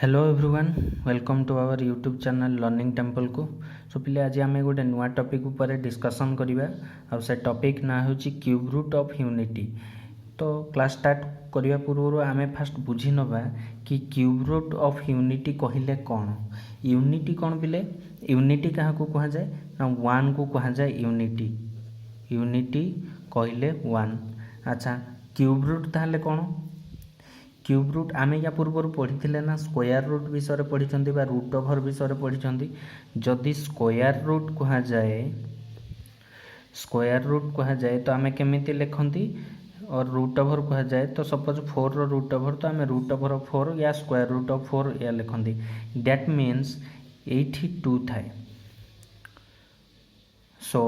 Hello everyone welcome to our YouTube channel learning temple को। So पिले आज आम गोटे नुआ टॉपिक ऊपर डिस्कसन करवा आ से टॉपिक ना हूँ क्यूब रूट ऑफ यूनिटी। तो क्लास स्टार्ट करने पूर्व आम फास्ट बुझी नवा कि क्यूब रूट ऑफ यूनिटी कहले कौन। यूनिटी कौन पिले यूनिटी क्या कह जाए ना वन को कह जाए यूनिटी। यूनिटी कहले वन। अच्छा क्यूब रूट ताहले कौन। क्यूब रूट आम या पूर्व पढ़ी ना स्क्वायर रूट विषय पढ़ी रूट ओभर विषय पढ़ी। जदि स्क्वायर रूट कह जाए तो आम केमिति लिखती और रूट ओभर कह जाए तो सपोज 4 रूट ओभर तो आम रूट ओभर ऑफ 4 या स्क्वायर रूट ऑफ 4 या लिखती। दैट मीन्स 82 थाए। सो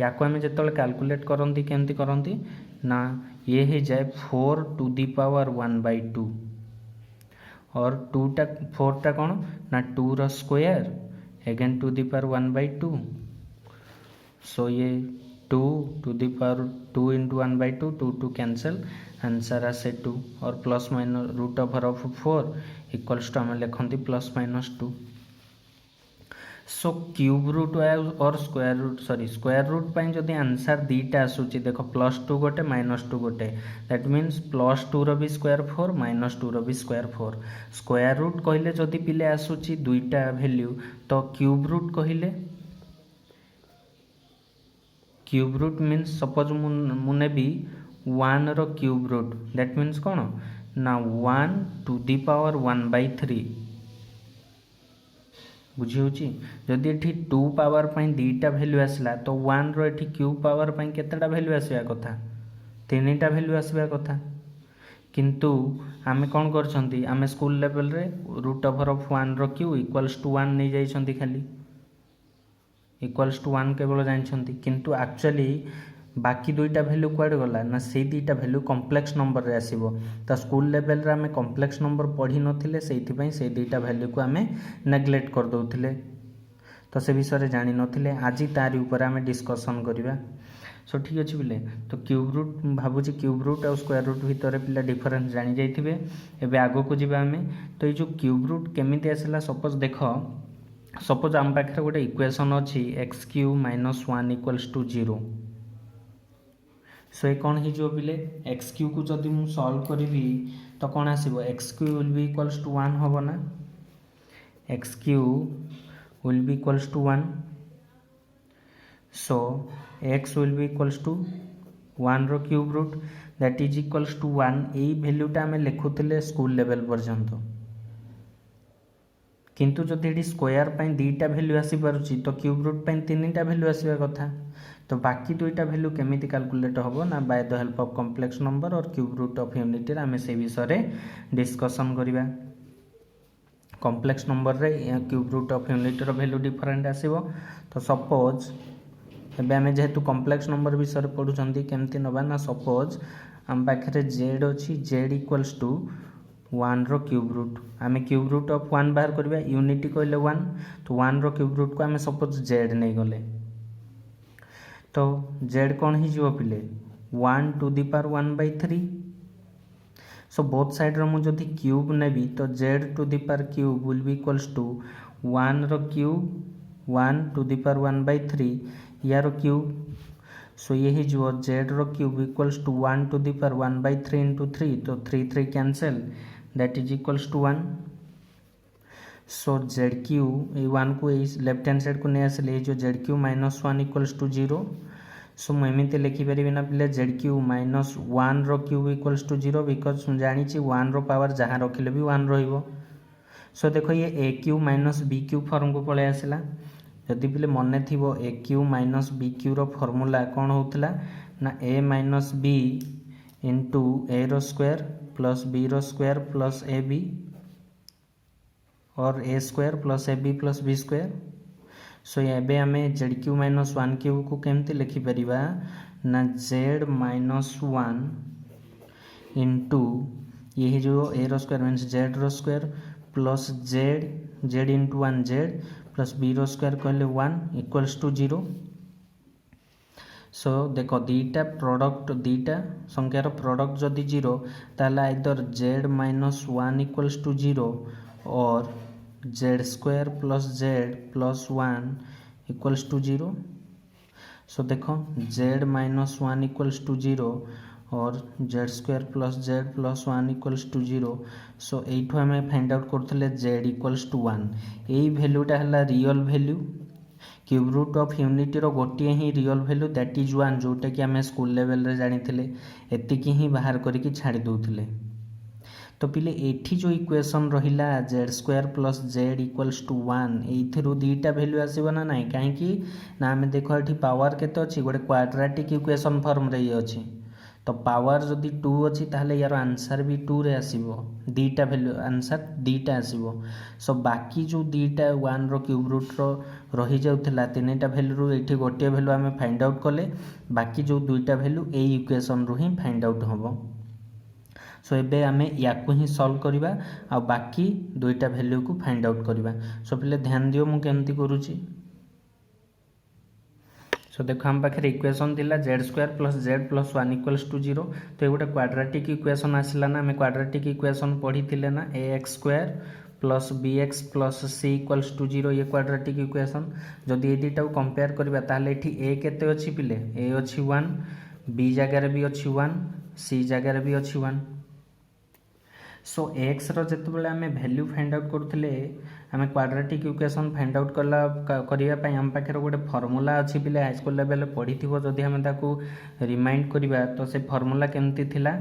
या को आम जो कैलकुलेट करती केमती करती ना ये हो जाए 4 टू दी पावर 1/2 और 4टा कौन ना 2 रो square again to the power 1/2। So ये 2 to the power 2 into 1/2 2 cancel answer आसे 2 और plus minus root over of 4 equals to आम लिखती +-2। सो क्यूब रूट और स्क्वायर रूट पर जदि आंसर दीटा आसूची देख +2 गोटे -2 गोटे दैट मीन्स +2 रो भी स्क्वायर 4 -2 रो भी स्क्वायर 4। स्क्वायर रूट कहले जदि पिले आसूची दुईटा वैल्यू तो क्यूब रूट कहले क्यूब रूट मीन्स सपोज मुने भी 1 रो क्यूब रूट दैट मीन्स कौन ना 1 टू दी पावर 1/3 बुझी जदि ये 2 पावर दीटा वैल्यू आसला तो 1 रो ये क्यूब पावर केतेटा वैल्यू आसवा कथा 3टा वैल्यू आसवा कथा। किंतु आमे कौन करछंती आमे स्कूल लेवल रे रूट ओवर ऑफ 1 रो क्यू इक्वल्स टू 1 नहीं जाइछंती खाली इक्वल्स टू 1 केवल जानिछंती। किंतु एक्चुअली बाकी दुईटा वैल्यू कुआडे गला ना से दुईटा वैल्यू कॉम्प्लेक्स नंबर रे आसीबो। तो स्कूल लेवल रे आमे कॉम्प्लेक्स नंबर पढ़ी नथिले सेइथि पई से दुईटा वैल्यू को आमे नेग्लेक्ट कर दउथिले तो से विषय रे जानि नथिले। आज तारी ऊपर आमे डिस्कशन करिवा। सो ठीक अछि बिले तो क्यूब रूट भाबुची क्यूब रूट और स्क्वायर रूट भितर पिला डिफरेंस जानि जाइथिबे। एबे आगो को जिबा आमे तो ये जो क्यूब रूट केमिति आसला सपोज देखो सपोज आम पाखे गोटे इक्वेशन अच्छी x³ - 1 = 0। सो ये कौन हो बिले x³ को जदि मु सॉल्व करी तो कौन आसीबो x³ will be equals to 1 होबो ना x³ will be equals to 1। So x will be equals to 1 रो cube root that is equals to 1। यही वैल्यूटा आम लिखुले स्कूल लेवल पर्यंत। किंतु जदि ये स्क्वायर दीटा वैल्यू आसी पारुची तो क्यूब रूट 3टा वैल्यू आसवा कथा। तो बाकी दुईटा वैल्यू केमिति कैलकुलेट होबो ना by the help of complex number और क्यूब रूट ऑफ यूनिटी आम से विषय डिस्कशन करिवा। कॉम्प्लेक्स नंबर रे क्यूब रूट ऑफ यूनिटी रो वैल्यू डिफरेंट आसीबो। तो सपोज एबे आम जेहेतु कॉम्प्लेक्स नंबर विषय पढ़ुचंती केमती नबा ना सपोज आम पाखे z अच्छी z इक्वल्स टू 1 रो क्यूब रूट आम क्यूब रूट ऑफ 1 बाहर करवा यूनिटी कहले 1 तो 1 रो क्यूब रूट को आम सपोज z नहीं गले तो z कौन हो पिले 1 to the power 1/3। So both side रो मु जदि क्यूब नेबी तो z to the power cube will be equals to 1 रो क्यूब 1 टू दी पावर 1/3 या रो क्यूब। सो ये हो z रो cube equals to 1 to the power 1/3 into 3 तो 3 cancel that is equals to 1। So z³ ये 1 को लेफ्ट हैंड साइड को नहीं आसले जो z³ - 1 इक्वल्स टू 0। सो मुझे लिखिपारि ना पिले z³ - 1 रो क्यूब इक्वल्स टू 0 बिकज जानी 1 रो पावर जहाँ रखिले भी 1 रहिबो। सो देखो ये a³ - b³ फॉर्म को पळे आसला। जदि पिले मन थी a³ - b³ रो फॉर्मूला कौन होता ना a - b इंटू a रो स्क्वायर प्लस b रो स्क्वायर प्लस ab और a square plus ab plus b square. So ये आम z³ - 1³ को केमती लिखिपर ना z - 1 इंटू ये जो a रो स्क्वायर मीन्स z रो square plus z into 1 z plus b रो स्क्वायर कहले 1 इक्वल्स टू 0। सो देख दीटा प्रोडक्ट दीटा संख्यार प्रोडक्ट जदि 0 ताहले either Z minus 1 equals to 0 और Z square plus Z plus 1 equals to 0। So देख जेड माइनस 1 इक्वल्स टू 0 और Z square plus Z plus 1 equals to 0। So एठू आम फाइंड आउट करथिले जेड इक्वल्स टू 1। यही भैल्यूटा है real value cube root of unity रो गोटे ही रियल वैल्यू दैट इज 1 जोटा कि आम स्कूल लेवल रे जानी एतिकी ही बाहर करके छाड़ी दौले। तो पिले एठी जो इक्वेशन रहिला Z square plus Z equals to 1 एइथिरु दीटा वैल्यू आसीबो ना नाही काहेकि ना आम देख एठी पावर केते अछि गोटे क्वाड्रेटिक इक्वेशन फॉर्म रे अछि तो पावर जदि 2 अच्छी ताहले यार आंसर भी 2 रे आसीबो दीटा वैल्यू आंसर दीटा आसीबो। सो बाकी जो दीटा 1 रो क्यूब रूट रो रही जाउथला तीनटा वैल्यू रो एठी गोटे वैल्यू आमे फाइंड आउट कले बाकी जो दुईटा वैल्यू ए इक्वेशन रो ही फाइंड आउट होबो। सो एबे आमे याकू ही सॉल्व करिबा आ बाकी दुईटा वैल्यू को फाइंड आउट करिबा। सो पहिले ध्यान दियो मु केमती करूची। सो देखो आम पाखे इक्वेशन थिला Z square plus Z plus 1 equals to 0। तो ये गोटे क्वाड्रेटिक इक्वेशन आसला ना आम क्वाड्रेटिक इक्वेशन पढ़ी थिले ना A X square plus B X plus C equals to 0 ये क्वाड्रेटिक इक्वेशन जदि ये दुईटा कंपेयर करबा ताहले एठी ए केते अछि पिले ए अछि 1 बी जगह भी अछि 1 सी जगह भी अछि 1। सो एक्स रो जेतेबेले आमे वैल्यू फाइंड आउट करथिले आमे क्वाड्रेटिक इक्वेशन फाइंड आउट करिया पई हम पाखर गोटे फार्मूला अछि पिले हाई स्कूल लेवल पढ़िथिबो जदि हम ताकू रिमाइंड करिबा तो से फार्मूला केमती थिला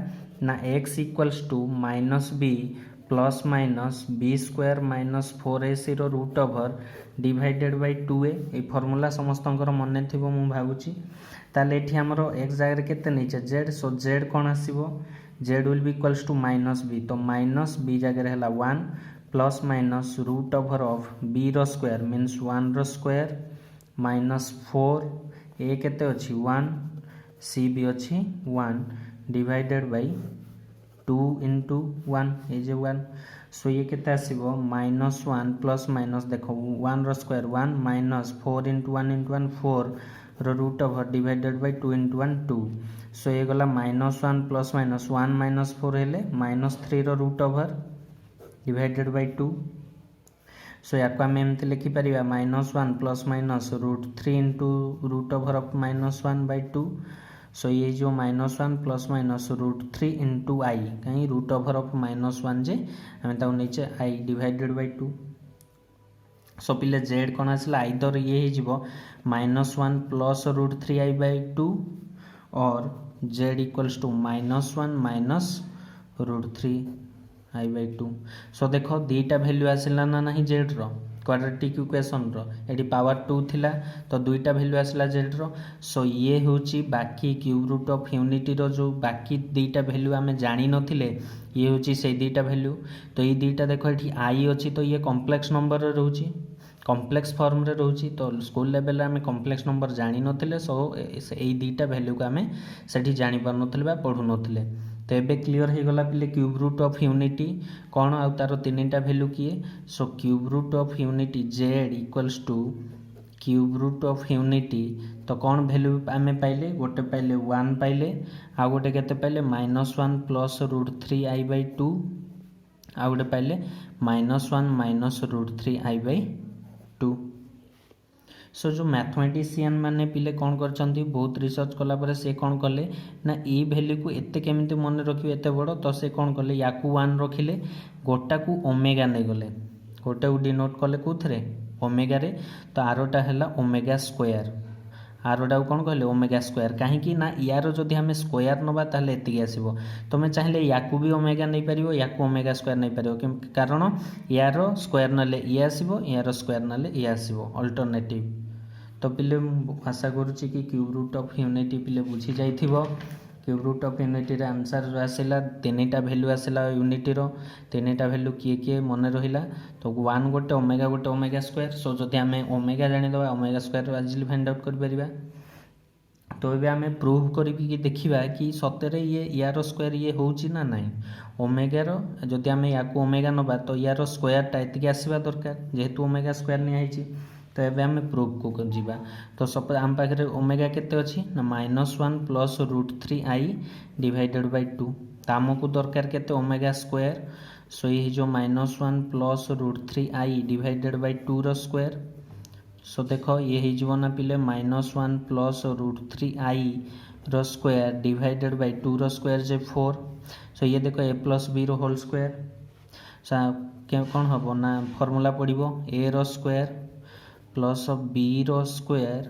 ना x equals to minus B plus minus B square minus 4ac रो root over divided by 2a ए फार्मूला समस्तंकर मन थिबो मु भाबुची। ताले एठी हमरो x जगह केते नैचे z सो z कोन आसीबो z will be equals to minus B तो माइनस बी जगह है 1 plus minus root over of B रो स्क्वायर मीन्स 1 रो स्क्वायर माइनस 4 ए केते अछि 1 सी भी अछि 1 डिवाइडेड बाय 2 इंटू 1 ए जे 1। सो ये केते आसीबो माइनस 1 प्लस माइनस देखो 1 रो स्क्वायर 1 माइनस 4 इंटू 1 4 रो root over divided by 2 into 1 2। So ये गला माइनस 1 प्लस माइनस 1 माइनस 4 हेले माइनस 3 रो root over divided by 2। So या को आम एमती लिखिपर minus 1 plus minus root 3 into root over of minus 1 by 2। So ये जो minus 1 plus minus root 3 into I कहीं रूट ओवर ऑफ माइनस 1 जे आम ताऊ नीचे आई डिवाइडेड बाय 2। सो पिले जेड कौन आसला आइदर ये हो minus 1 plus root 3 I by 2 और Z equals to minus 1 minus root 3 I by 2। So देखो दीटा वैल्यू आसला ना नहीं जेड रो क्वाड्रेटिक इक्वेशन रो एटी पावर 2 थिला तो दुईटा वैल्यू आसला जेड रो। सो ये होची बाकी क्यूब रूट ऑफ यूनिटी रो जो बाकी दुईटा वैल्यू आमे जानी नथिले ये होची से दुईटा वैल्यू। तो ये दुईटा देखो एठी आई अछि तो ये कॉम्प्लेक्स नंबर रे रहउची कॉम्प्लेक्स फॉर्म रे रहउची तो स्कूल लेवल आमे कॉम्प्लेक्स नंबर जानी नथिले। सो ए दुईटा वैल्यू को आमे सेठी जानी पार नथिले बा पढु नथिले। तो ये क्लीयर हो गला पिले क्यूब रूट ऑफ यूनिटी कौन आ तार तीनटा वैल्यू किए। So cube root of unity Z equals to cube root of unity तो कौन वैल्यू आमे पाइले गोटे पाइले 1 पाइले आ गोटे केते पाइले minus 1 plus root 3 I by 2 आ गोटे पाइले minus 1 minus root 3 I by 2। सो जो मैथमेटिशियन माने पिले कौन करछंती बहुत रिसर्च कला पर से कौन कले ना ए वैल्यू को एते केमिति मन रखियो एते बड़ तो से कौन कले याकू 1 रखिले गोटा को ओमेगा नै गले गोटे को डिनोट कले कोथरे ओमेगा रे तो आरोटा हैला ओमेगा स्क्वायर आरोटा को कौन कहले ओमेगा स्क्वायर कहीं ना यार जदि हमें स्क्वायर नबा ताले एतिकी आसीबो तुमे चाहिले याकू भी ओमेगा नै परिबो याकू ओमेगा स्क्वायर नै परिबो कारण यार स्क्वायर नले ये आसीबो यार स्क्वायर नले ये आसीबो अल्टरनेटिव। तो पिले आशा करुच्ची कि क्यूब रूट ऑफ यूनिटी पिले बुझी जाइथिबो। क्यूब रूट ऑफ यूनिटी रे आंसर जो आसिला तीनटा वैल्यू आसिला यूनिटी रो तीनटा वैल्यू किए किए मन रहिला तो 1 गोटे ओमेगा स्क्वायर। सो जदि आमे ओमेगा जानि दबा omega square easily find out कर परिबा। तो ये आमे प्रूव करिबी कि देखिबा कि सतरे ये यार स्क्वायर ये होउची ना नाही ओमेगा रो जदि आमे याकू ओमेगा नबा तो यार स्क्वायर टा एतिकी आसीबा दरकार जेहेतु ओमेगा स्क्वायर नि आइची तो तो एबे आम प्रूफ को जीवा तो सपोज आम पाखे ओमेगा केते अच्छी ना -1 प्लस √3i डिवाइडेड बाय 2 तो आमको दरकार केते ओमेगा स्क्वायर सो ये जो -1 प्लस √3i डिवाइडेड बाय 2 रो स्क्वायर सो देख ये हो ना पिले -1 प्लस √3i रो स्क्वायर डिवाइडेड बाय 2 रो स्क्वायर जे 4 सो ये देख a प्लस b रो होल स्क्वायर कौन हम ना फर्मूला पड़ो a रो स्क्वायर प्लस b रो स्क्वायर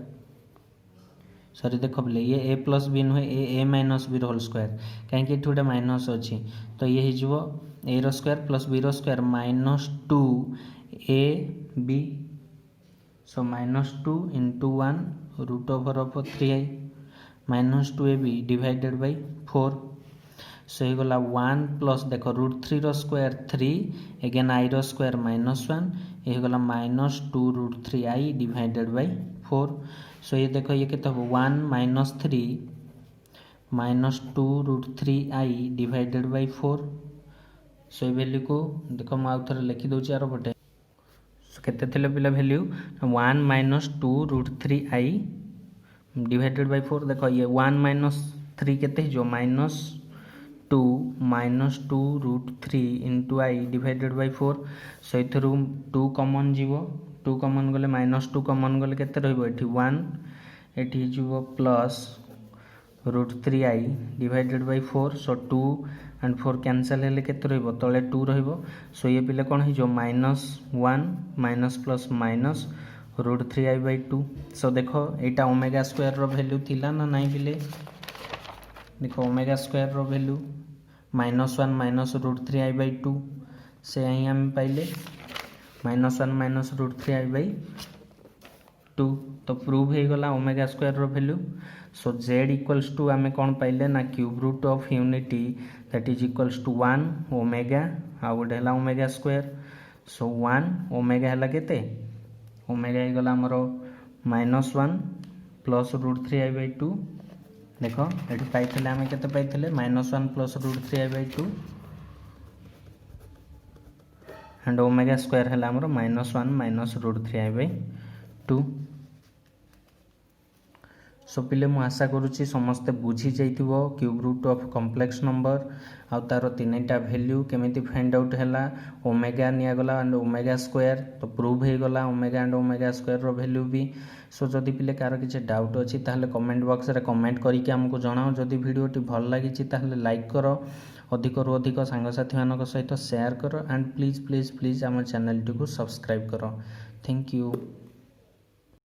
सॉरी देख बोले ये a प्लस b नुहे a minus b whole square कहीं गोटे माइनस अच्छी तो ये हो a रो स्क्वायर प्लस b रो square -2ab so -2 into 1 √3i -2ab divided by 4 so हो गला 1 प्लस देख √3 रो स्क्वायर 3 अगेन i रो स्क्वायर -1 ये हो गला -2 √3i डिवाइडेड बाय 4 सो ये देख ये केते हो 1 -3 -2 √3i डिवाइडेड बाय 4 सो ये वैल्यू को देख मैं आउ थे लिखि दूसरी यार पटे केते थिले पिला वैल्यू 1 -2 √3i डिवाइडेड बाय 4 देख ये 1 -3 केते जो -2 √3 into i divided by 4 so इथरु 2 कॉमन जीवो 2 कॉमन गले -2 कॉमन गले केते रहइबो एठी 1 एठी जीवो plus √3i divided by 4 so 2 and 4 cancel हेले केते रहइबो तळे 2 रहइबो सो ये पिले कोन हिजो -1 minus plus minus √3i by 2 so देखो एटा ओमेगा स्क्वायर रो वैल्यू थिला ना नहीं पिले देखो ओमेगा स्क्वायर रो वैल्यू -1 माइनस √3i बाय 2 से यहीं हम पाइले -1 माइनस √3i बाय 2 तो प्रूव हो गला ओमेगा स्क्वायर रो value so z equals to आम कौन पाइले ना cube root of unity that is equals to 1 omega आ गोटे है ओमेगा स्क्वायर सो 1 ओमेगा है केते ओमेगा हो गला आमर -1 प्लस √3i बाय 2 देख ये पाई आम के -1 plus √3i by 2 and omega square है आमर -1 माइनस √3i बाय 2 सो पिले मु आशा करुच्ची समस्ते बुझी जाइथिबो cube root of complex number आउ तार तीनटा वैल्यू केमिति फाइंड आउट हैला ओमेगा निया गला एंड ओमेगा स्क्वायर तो प्रूव हो गला ओमेगा एंड ओमेगा स्क्वायर रो वैल्यू भी सो जदि पिले कार किसी डाउट अच्छी ताहले कमेंट बॉक्स रे कमेंट करके हमको जणाओ जदि वीडियोटी भल लागिछि ताहले लाइक करो अधिकरू अधिक सांगसाथी मानक सहित शेयर करो एंड प्लीज प्लीज प्लीज आम चैनल टी को सब्सक्राइब करो थैंक यू।